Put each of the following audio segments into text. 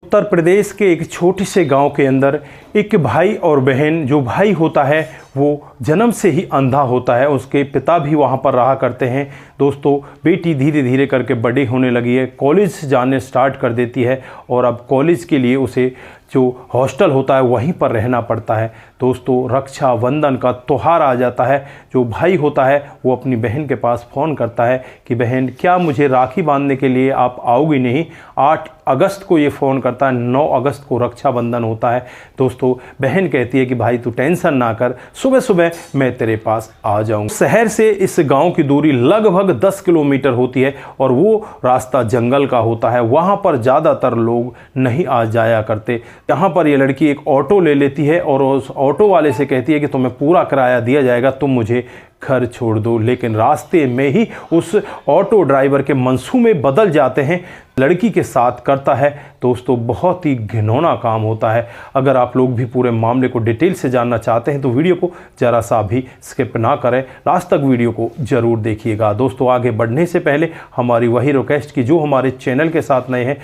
उत्तर प्रदेश के एक छोटे से गांव के अंदर एक भाई और बहन, जो भाई होता है वो जन्म से ही अंधा होता है। उसके पिता भी वहाँ पर रहा करते हैं। दोस्तों, बेटी धीरे धीरे करके बड़ी होने लगी है, कॉलेज जाने स्टार्ट कर देती है और अब कॉलेज के लिए उसे जो हॉस्टल होता है वहीं पर रहना पड़ता है। दोस्तों, रक्षाबंधन का त्यौहार आ जाता है। जो भाई होता है वो अपनी बहन के पास फ़ोन करता है कि बहन, क्या मुझे राखी बांधने के लिए आप आओगी नहीं? 8 अगस्त को ये फ़ोन करता है, 9 अगस्त को रक्षाबंधन होता है। दोस्तों, बहन कहती है कि भाई तू टेंशन ना कर, सुबह सुबह मैं तेरे पास आ जाऊँगा। शहर से इस गांव की दूरी लगभग 10 किलोमीटर होती है और वो रास्ता जंगल का होता है। वहाँ पर ज़्यादातर लोग नहीं आ जाया करते। यहाँ पर ये लड़की एक ऑटो ले लेती है और उस ऑटो वाले से कहती है कि तुम्हें पूरा किराया दिया जाएगा, तुम मुझे घर छोड़ दो। लेकिन रास्ते में ही उस ऑटो ड्राइवर के मंसूबे बदल जाते हैं। लड़की के साथ करता है। दोस्तों, बहुत ही घिनौना काम होता है। अगर आप लोग भी पूरे मामले को डिटेल से जानना चाहते हैं तो वीडियो को ज़रा सा भी स्किप ना करें, लास्ट तक वीडियो को ज़रूर देखिएगा। दोस्तों, आगे बढ़ने से पहले हमारी वही रिक्वेस्ट कि जो हमारे चैनल के साथ नए हैं,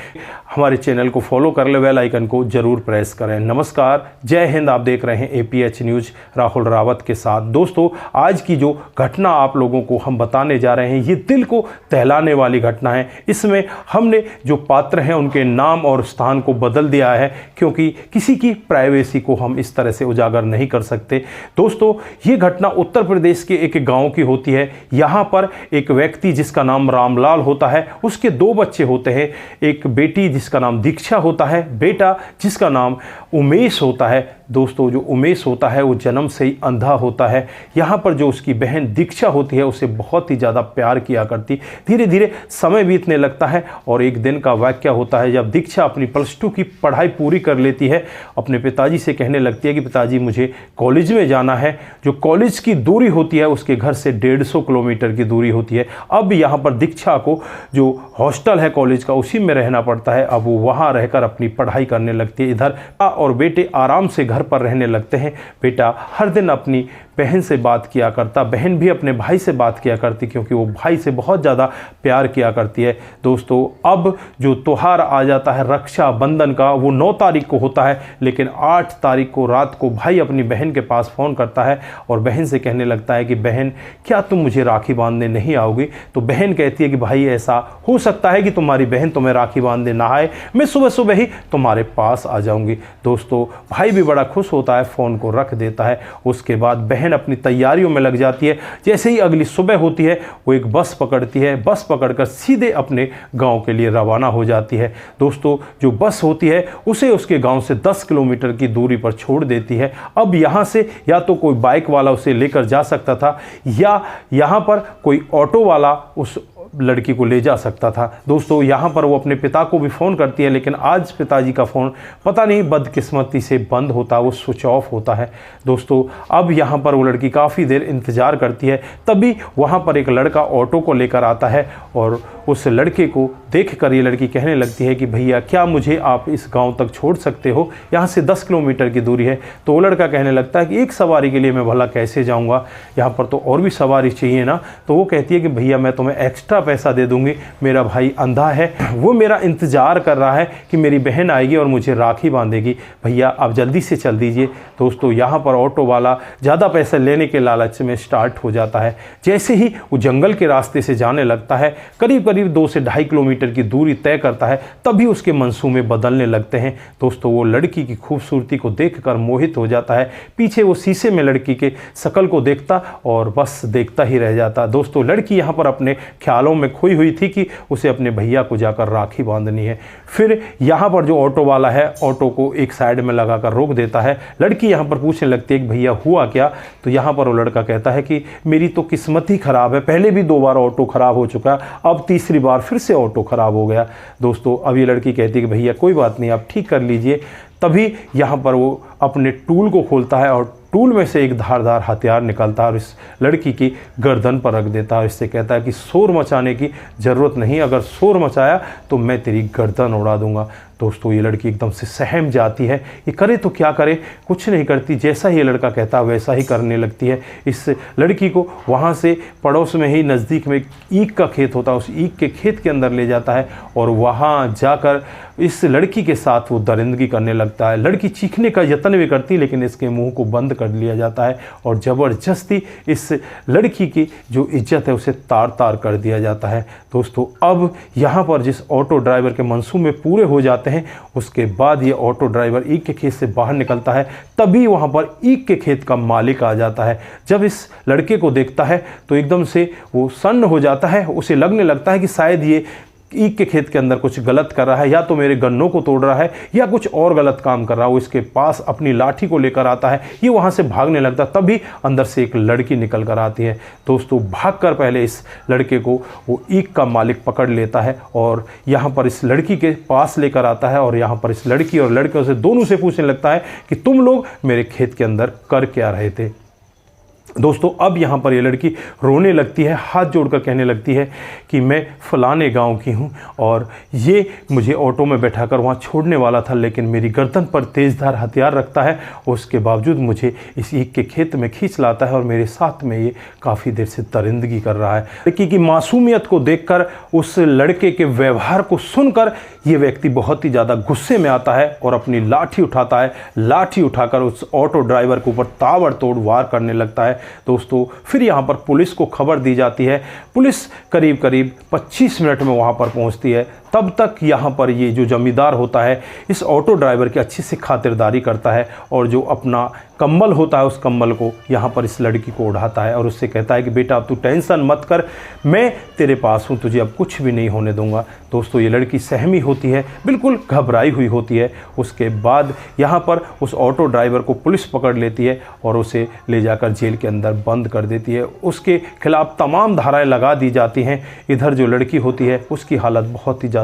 हमारे चैनल को फॉलो कर ले, बेल आइकन को ज़रूर प्रेस करें। नमस्कार, जय हिंद। आप देख रहे हैं APH न्यूज़ राहुल रावत के साथ। दोस्तों, आज की जो घटना आप लोगों को हम बताने जा रहे हैं, ये दिल को दहलाने वाली घटना है। इसमें हमने जो पात्र हैं उनके नाम और स्थान को बदल दिया है, क्योंकि किसी की प्राइवेसी को हम इस तरह से उजागर नहीं कर सकते। दोस्तों, ये घटना उत्तर प्रदेश के एक गांव की होती है। यहाँ पर एक व्यक्ति जिसका नाम रामलाल होता है, उसके 2 बच्चे होते हैं। एक बेटी जिसका नाम दीक्षा होता है, बेटा जिसका नाम उमेश होता है। दोस्तों, जो उमेश होता है वो जन्म से ही अंधा होता है। यहाँ पर जो उसकी बहन दीक्षा होती है उसे बहुत ही ज़्यादा प्यार किया करती। धीरे धीरे समय बीतने लगता है और एक दिन का वाक़या होता है जब दीक्षा अपनी +2 की पढ़ाई पूरी कर लेती है। अपने पिताजी से कहने लगती है कि पिताजी, मुझे कॉलेज में जाना है। जो कॉलेज की दूरी होती है उसके घर से 150 किलोमीटर की दूरी होती है। अब यहाँ पर दीक्षा को जो हॉस्टल है कॉलेज का, उसी में रहना पड़ता है। अब वो वहाँ रहकर अपनी पढ़ाई करने लगती है। इधर और बेटे आराम से घर पर रहने लगते हैं। बेटा हर दिन अपनी बहन से बात किया करता, बहन भी अपने भाई से बात किया करती, क्योंकि वो भाई से बहुत ज़्यादा प्यार किया करती है। दोस्तों, अब जो त्यौहार आ जाता है रक्षाबंधन का, वो 9 तारीख को होता है। लेकिन 8 तारीख को रात को भाई अपनी बहन के पास फ़ोन करता है और बहन से कहने लगता है कि बहन, क्या तुम मुझे राखी बांधने नहीं आओगी? तो बहन कहती है कि भाई, ऐसा हो सकता है कि तुम्हारी बहन तुम्हें राखी बांधने ना आए, मैं सुबह सुबह ही तुम्हारे पास आ जाऊँगी। दोस्तों, भाई भी बड़ा खुश होता है, फ़ोन को रख देता है। उसके बाद बहन अपनी तैयारियों में लग जाती है। जैसे ही अगली सुबह होती है वो एक बस पकड़ती है। बस पकड़कर सीधे अपने गांव के लिए रवाना हो जाती है। दोस्तों, जो बस होती है उसे उसके गांव से 10 किलोमीटर की दूरी पर छोड़ देती है। अब यहाँ से या तो कोई बाइक वाला उसे लेकर जा सकता था या यहाँ पर कोई ऑटो वाला उस लड़की को ले जा सकता था। दोस्तों, यहाँ पर वो अपने पिता को भी फ़ोन करती है, लेकिन आज पिताजी का फ़ोन पता नहीं बदकिस्मती से बंद होता है, वो स्विच ऑफ होता है। दोस्तों, अब यहाँ पर वो लड़की काफ़ी देर इंतज़ार करती है। तभी वहाँ पर एक लड़का ऑटो को लेकर आता है और उस लड़के को देखकर ये लड़की कहने लगती है कि भैया, क्या मुझे आप इस गाँव तक छोड़ सकते हो? यहाँ से 10 किलोमीटर की दूरी है। तो वो लड़का कहने लगता है कि एक सवारी के लिए मैं भला कैसे जाऊँगा, यहाँ पर तो और भी सवारी चाहिए ना। तो वो कहती है कि भैया, मैं तुम्हें एक्स्ट्रा पैसा दे दूंगी, मेरा भाई अंधा है, वो मेरा इंतजार कर रहा है कि मेरी बहन आएगी और मुझे राखी बांधेगी। भैया, आप जल्दी से चल दीजिए। दोस्तों, यहाँ पर ऑटो वाला ज़्यादा पैसे लेने के लालच में स्टार्ट हो जाता है। जैसे ही वो जंगल के रास्ते से जाने लगता है, करीब करीब 2 से 2.5 किलोमीटर की दूरी तय करता है, तभी उसके मंसूबे बदलने लगते हैं। दोस्तों, वो लड़की की खूबसूरती को देखकर मोहित हो जाता है। पीछे वो शीशे में लड़की के शकल को देखता और बस देखता ही रह जाता। दोस्तों, लड़की यहाँ पर अपने ख्यालों में खोई हुई थी कि उसे अपने भैया को जाकर राखी बांधनी है। फिर यहाँ पर जो ऑटो वाला है, ऑटो को एक साइड में लगाकर रोक देता है। लड़की यहाँ पर पूछने लगती है कि भैया हुआ क्या? तो यहाँ पर वो लड़का कहता है कि मेरी तो किस्मत ही ख़राब है, पहले भी 2 बार ऑटो ख़राब हो चुका, अब तीसरी बार फिर से ऑटो ख़राब हो गया। दोस्तों, अब ये लड़की कहती है कि भैया कोई बात नहीं, आप ठीक कर लीजिए। तभी यहाँ पर वो अपने टूल को खोलता है और टूल में से एक धारदार हथियार निकलता है और इस लड़की की गर्दन पर रख देता है। इससे कहता है कि शोर मचाने की ज़रूरत नहीं, अगर शोर मचाया तो मैं तेरी गर्दन उड़ा दूंगा। दोस्तों ये लड़की एकदम से सहम जाती है, ये करे तो क्या करे, कुछ नहीं करती, जैसा ये लड़का कहता है वैसा ही करने लगती है। इस लड़की को वहाँ से पड़ोस में ही नज़दीक में ईख का खेत होता है, उस ईख के खेत के अंदर ले जाता है और वहाँ जाकर इस लड़की के साथ वो दरिंदगी करने लगता है। लड़की चीखने का यत्न भी करती लेकिन इसके मुंह को बंद कर लिया जाता है और ज़बरदस्ती इस लड़की की जो इज्जत है उसे तार तार कर दिया जाता है। दोस्तों अब यहाँ पर जिस ऑटो ड्राइवर के मंसूबे पूरे हो जाते हैं उसके बाद ये ऑटो ड्राइवर ईख के खेत से बाहर निकलता है, तभी वहाँ पर ईख के खेत का मालिक आ जाता है। जब इस लड़के को देखता है तो एकदम से वो सन्न हो जाता है, उसे लगने लगता है कि शायद ये ईख के खेत के अंदर कुछ गलत कर रहा है, या तो मेरे गन्नों को तोड़ रहा है या कुछ और गलत काम कर रहा है। वो इसके पास अपनी लाठी को लेकर आता है, ये वहाँ से भागने लगता, तभी अंदर से एक लड़की निकल कर आती है। दोस्तों भागकर पहले इस लड़के को वो ईख का मालिक पकड़ लेता है और यहाँ पर इस लड़की के पास लेकर आता है और यहाँ पर इस लड़की और लड़के से दोनों से पूछने लगता है कि तुम लोग मेरे खेत के अंदर कर क्या रहे थे। दोस्तों अब यहाँ पर ये लड़की रोने लगती है, हाथ जोड़कर कहने लगती है कि मैं फ़लाने गांव की हूँ और ये मुझे ऑटो में बैठाकर वहाँ छोड़ने वाला था, लेकिन मेरी गर्दन पर तेज़धार हथियार रखता है, उसके बावजूद मुझे इस ईख के खेत में खींच लाता है और मेरे साथ में ये काफ़ी देर से दरिंदगी कर रहा है। लड़की की मासूमियत को देखकर, उस लड़के के व्यवहार को सुनकर ये व्यक्ति बहुत ही ज़्यादा गुस्से में आता है और अपनी लाठी उठाता है। लाठी उठाकर उस ऑटो ड्राइवर के ऊपर ताबड़तोड़ वार करने लगता है। दोस्तों फिर यहाँ पर पुलिस को खबर दी जाती है। पुलिस करीब करीब 25 मिनट में वहाँ पर पहुँचती है। तब तक यहाँ पर ये जो जमींदार होता है इस ऑटो ड्राइवर की अच्छी से खातिरदारी करता है और जो अपना कंबल होता है उस कंबल को यहाँ पर इस लड़की को उड़ाता है और उससे कहता है कि बेटा अब तू टेंशन मत कर, मैं तेरे पास हूँ, तुझे अब कुछ भी नहीं होने दूंगा। दोस्तों ये लड़की सहमी होती है, बिल्कुल घबराई हुई होती है। उसके बाद यहाँ पर उस ऑटो ड्राइवर को पुलिस पकड़ लेती है और उसे ले जाकर जेल के अंदर बंद कर देती है। उसके खिलाफ तमाम धाराएँ लगा दी जाती हैं। इधर जो लड़की होती है उसकी हालत बहुत ही ज़्यादा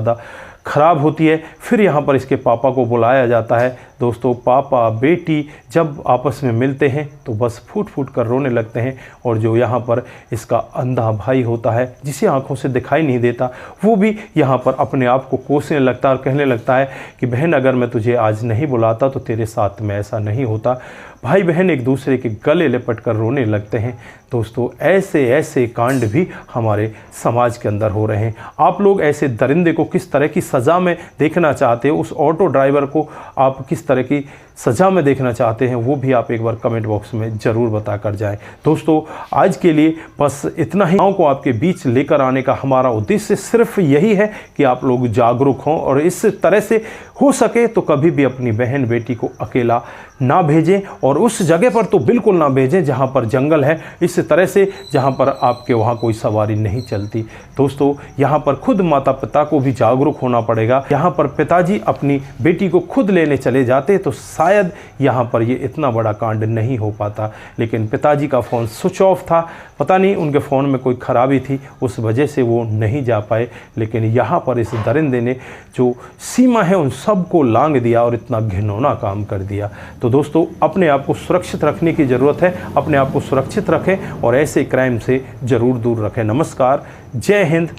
ख़राब होती है। फिर यहाँ पर इसके पापा को बुलाया जाता है। दोस्तों पापा बेटी जब आपस में मिलते हैं तो बस फूट फूट कर रोने लगते हैं और जो यहाँ पर इसका अंधा भाई होता है जिसे आंखों से दिखाई नहीं देता, वो भी यहाँ पर अपने आप को कोसने लगता है और कहने लगता है कि बहन अगर मैं तुझे आज नहीं बुलाता तो तेरे साथ में ऐसा नहीं होता। भाई बहन एक दूसरे के गले लिपट कर रोने लगते हैं। दोस्तों ऐसे ऐसे कांड भी हमारे समाज के अंदर हो रहे हैं। आप लोग ऐसे दरिंदे को किस तरह की सज़ा में देखना चाहते हो, उस ऑटो ड्राइवर को आप किस तरह की सज़ा में देखना चाहते हैं, वो भी आप एक बार कमेंट बॉक्स में ज़रूर बता कर जाएं। दोस्तों आज के लिए बस इतना ही। गाँव को आपके बीच लेकर आने का हमारा उद्देश्य सिर्फ यही है कि आप लोग जागरूक हों और इस तरह से हो सके तो कभी भी अपनी बहन बेटी को अकेला ना भेजें और उस जगह पर तो बिल्कुल ना भेजें जहां पर जंगल है, इस तरह से जहां पर आपके वहां कोई सवारी नहीं चलती। दोस्तों यहां पर खुद माता पिता को भी जागरूक होना पड़ेगा। यहां पर पिताजी अपनी बेटी को खुद लेने चले जाते तो शायद यहां पर ये इतना बड़ा कांड नहीं हो पाता, लेकिन पिताजी का फ़ोन स्विच ऑफ था, पता नहीं उनके फ़ोन में कोई ख़राबी थी, उस वजह से वो नहीं जा पाए। लेकिन यहाँ पर इस दरिंदे ने जो सीमा है उन सब को लांघ दिया और इतना घिनौना काम कर दिया। तो दोस्तों अपने आप को सुरक्षित रखने की ज़रूरत है, अपने आप को सुरक्षित रखें और ऐसे क्राइम से ज़रूर दूर रखें। नमस्कार, जय हिंद,